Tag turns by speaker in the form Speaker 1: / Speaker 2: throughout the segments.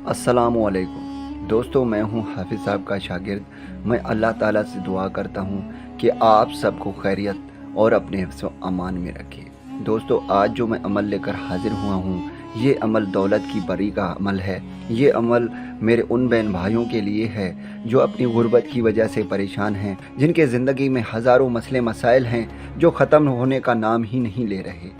Speaker 1: अस्सलामुअलैकुम दोस्तों, मैं हूं हाफिज़ साहब का शागिर्द। मैं अल्लाह ताला से दुआ करता हूं कि आप सबको खैरियत और अपने हिफ्ज़ व अमान में रखे। दोस्तों, आज जो मैं अमल लेकर हाजिर हुआ हूं, ये अमल दौलत की बरी का अमल है। ये अमल मेरे उन बहन भाइयों के लिए है जो अपनी गुर्बत की वजह से परेशान हैं, जिनके ज़िंदगी में हज़ारों मसले मसाइल हैं जो ख़त्म होने का नाम ही नहीं ले रहे,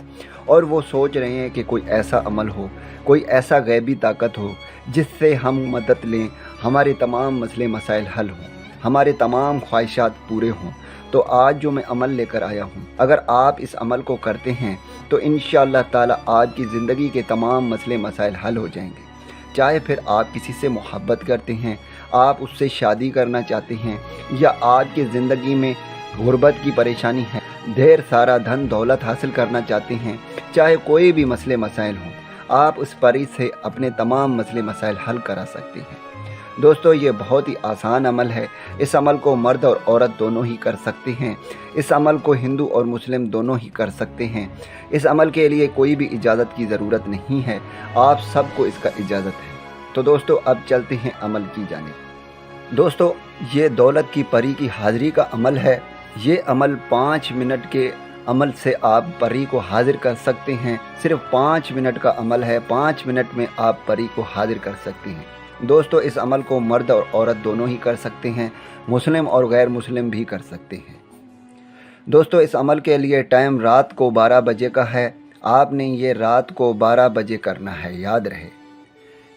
Speaker 1: और वो सोच रहे हैं कि कोई ऐसा अमल हो, कोई ऐसा गैबी ताकत हो जिससे हम मदद लें, हमारे तमाम मसले मसाइल हल हों, हमारे तमाम ख्वाहिशात पूरे हों। तो आज जो मैं अमल लेकर आया हूँ, अगर आप इस अमल को करते हैं तो इंशाअल्लाह ताला आज की ज़िंदगी के तमाम मसले मसाइल हल हो जाएंगे। चाहे फिर आप किसी से मोहब्बत करते हैं, आप उससे शादी करना चाहते हैं, या आज की ज़िंदगी में गुर्बत की परेशानी है, ढेर सारा धन दौलत हासिल करना चाहते हैं, चाहे कोई भी मसले मसाइल हों, आप उस परी से अपने तमाम मसले मसाइल हल करा सकते हैं। दोस्तों, ये बहुत ही आसान अमल है। इस अमल को मर्द और औरत दोनों ही कर सकते हैं। इस अमल को हिंदू और मुस्लिम दोनों ही कर सकते हैं। इस अमल के लिए कोई भी इजाज़त की ज़रूरत नहीं है, आप सबको इसका इजाज़त है। तो दोस्तों, अब चलते हैं अमल की जानिब। दोस्तों, ये दौलत की परी की हाज़िरी का अमल है। ये अमल 5 मिनट के अमल से आप परी को हाजिर कर सकते हैं। सिर्फ 5 मिनट का अमल है। 5 मिनट में आप परी को हाजिर कर सकते हैं। दोस्तों, इस अमल को मर्द और औरत दोनों ही कर सकते हैं, मुस्लिम और गैर मुस्लिम भी कर सकते हैं। दोस्तों, इस अमल के लिए टाइम रात को 12 बजे का है। आपने ये रात को 12 बजे करना है, याद रहे।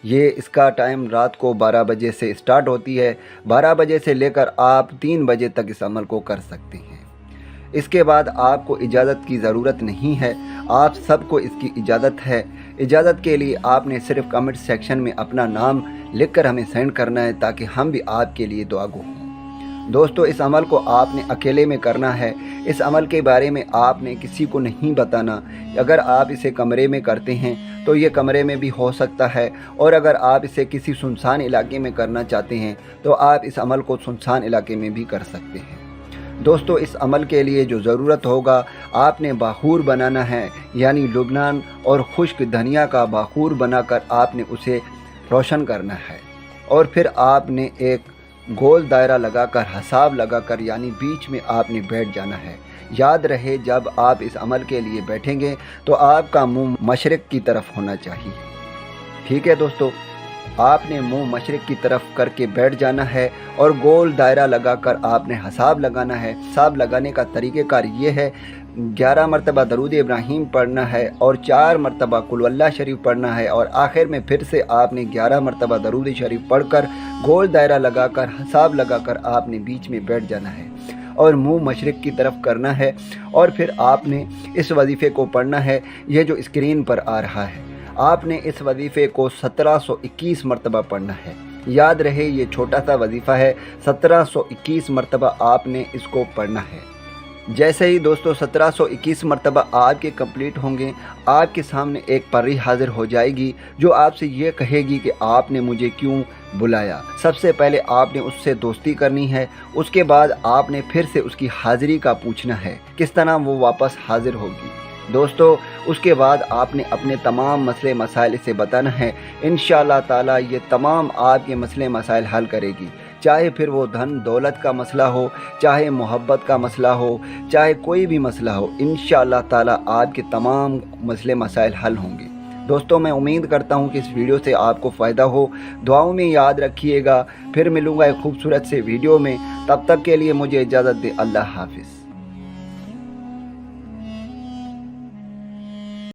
Speaker 1: ये इसका टाइम रात को 12 बजे से स्टार्ट होती है। 12 बजे से लेकर आप 3 बजे तक इस अमल को कर सकते हैं। इसके बाद आपको इजाज़त की ज़रूरत नहीं है, आप सबको इसकी इजाज़त है। इजाज़त के लिए आपने सिर्फ कमेंट सेक्शन में अपना नाम लिखकर हमें सेंड करना है, ताकि हम भी आपके लिए दुआगो हों। दोस्तों, इस अमल को आपने अकेले में करना है। इस अमल के बारे में आपने किसी को नहीं बताना। अगर आप इसे कमरे में करते हैं तो ये कमरे में भी हो सकता है, और अगर आप इसे किसी सुनसान इलाके में करना चाहते हैं तो आप इस अमल को सुनसान इलाके में भी कर सकते हैं। दोस्तों, इस अमल के लिए जो ज़रूरत होगा, आपने बाखूर बनाना है, यानी लुबनान और खुश्क धनिया का बाखूर बनाकर आपने उसे रोशन करना है, और फिर आपने एक गोल दायरा लगाकर, हिसाब लगाकर, यानी बीच में आपने बैठ जाना है। याद रहे, जब आप इस अमल के लिए बैठेंगे तो आपका मुंह मशरिक़ की तरफ होना चाहिए। ठीक है दोस्तों, आपने मुंह मशरिक़ की तरफ करके बैठ जाना है और गोल दायरा लगाकर आपने हिसाब लगाना है। हिसाब लगाने का तरीक़ेकार ये है, 11 मरतबा दरूद इब्राहीम पढ़ना है और 4 मरतबा कुल अल्लाह शरीफ पढ़ना है, और आखिर में फिर से आपने 11 मरतबा दरूद शरीफ पढ़कर गोल दायरा लगाकर, हिसाब लगाकर आपने बीच में बैठ जाना है और मुंह मशरिक़ की तरफ करना है। और फिर आपने इस वजीफ़े को पढ़ना है, ये जो स्क्रीन पर आ रहा है। आपने इस वजीफ़े को 1721 मरतबा पढ़ना है। याद रहे, ये छोटा सा वजीफ़ा है, 1721 मरतबा आपने इसको पढ़ना है। जैसे ही दोस्तों 1721 मरतबा आपके कंप्लीट होंगे, आपके सामने एक परी हाजिर हो जाएगी जो आपसे ये कहेगी कि आपने मुझे क्यों बुलाया। सबसे पहले आपने उससे दोस्ती करनी है, उसके बाद आपने फिर से उसकी हाज़िरी का पूछना है, किस तरह वो वापस हाजिर होगी। दोस्तों, उसके बाद आपने अपने तमाम मसले मसाइल इसे बताना है। इंशाअल्लाह ताला ये तमाम आपके मसले मसाइल हल करेगी, चाहे फिर वो धन दौलत का मसला हो, चाहे मोहब्बत का मसला हो, चाहे कोई भी मसला हो। इंशाअल्लाह ताला आपके तमाम मसले मसाइल हल होंगे। दोस्तों, मैं उम्मीद करता हूँ कि इस वीडियो से आपको फ़ायदा हो। दुआओं में याद रखिएगा। फिर मिलूँगा एक खूबसूरत से वीडियो में। तब तक के लिए मुझे इजाज़त दे। अल्लाह हाफिज़।